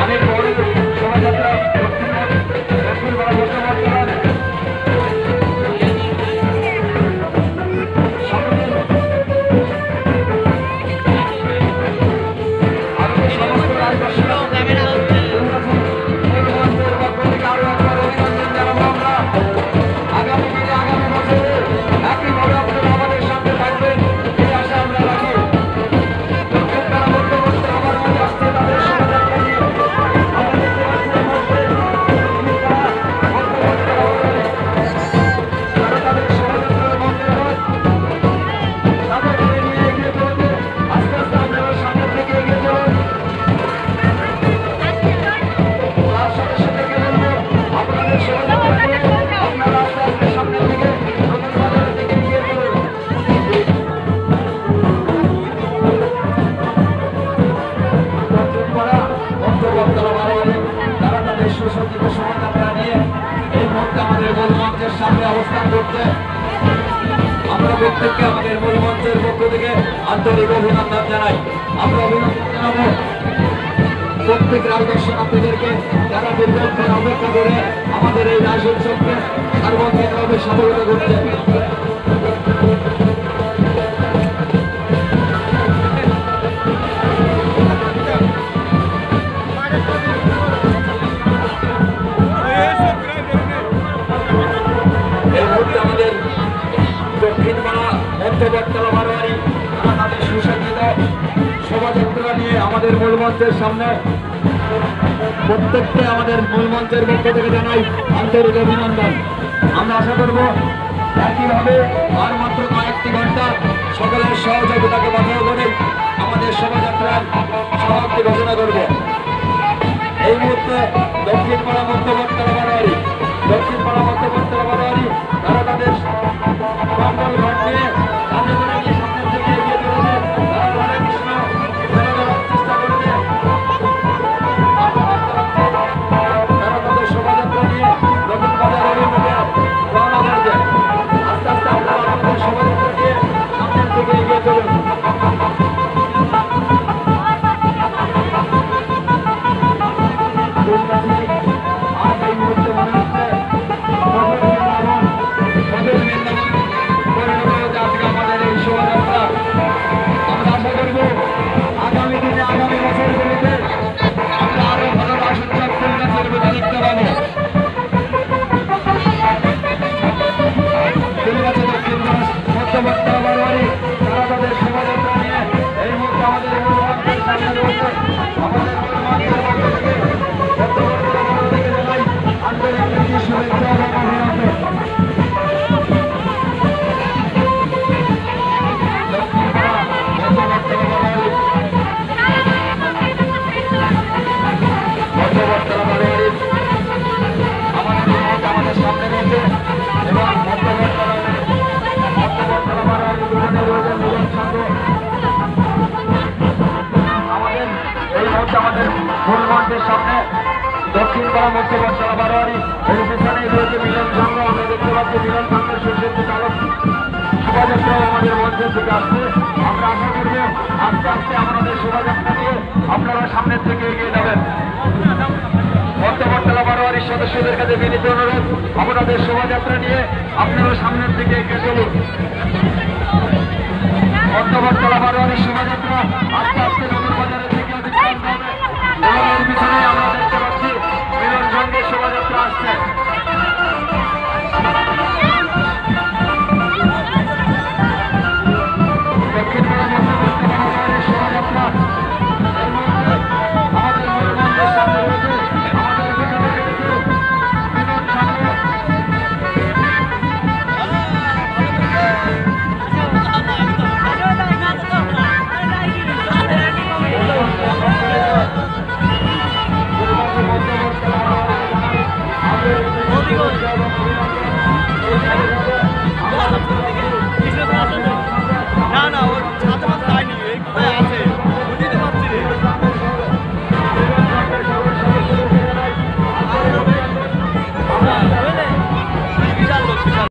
অনেক বড় শোভাযাত্রা সামনে অবস্থান করছে। আমরা প্রত্যেককে আমাদের মূল মঞ্চের পক্ষ থেকে আন্তরিক অভিনন্দন জানাই। আমরা অভিনন্দন জানাবো প্রত্যেক রাজ দর্শনার্থীদেরকে যারা দীর্ঘক্ষণ অপেক্ষা করে আমাদের এই রাস উৎসবকে সার্বক্ষণিকভাবে সফলতা করছে। শোভাযাত্রা নিয়ে আমাদের মূল মঞ্চের সামনে প্রত্যেককে আমাদের মূল মঞ্চের পক্ষ থেকে জানাই আন্তরিক অভিনন্দন। আমরা আশা করব একইভাবে আর মাত্র কয়েকটি ঘন্টা সকলের সহযোগিতাকে বাধ্য করে আমাদের শোভাযাত্রার সমাপ্তি ঘোষণা করব। এই মুহূর্তে দক্ষিণপাড়া মধ্যবর্তলা বারোয়ারি তারা তাদের মঙ্গল ঘট নিয়ে সামনে দক্ষিণপাড়া মধ্যবর্তলা বারোয়ারি এর পিছনে রয়েছে মিলন সংঘ। আমরা দেখতে পাচ্ছি মিলন সংঘের সুসজ্জিত চালক শোভাযাত্রা আমাদের মঞ্চের থেকে আসছে। আমরা আশা করব আস্তে আস্তে আমাদের শোভাযাত্রা নিয়ে আপনারা সামনের থেকে এগিয়ে যাবেন। মধ্যবর্তলা বারোয়ারির সদস্যদের কাছে বিনীত অনুরোধ আপনাদের শোভাযাত্রা নিয়ে আপনারা সামনের থেকে এগিয়ে চলুন। মধ্যবর্তলা বারোয়ারির শোভাযাত্রা আস্তে আস্তে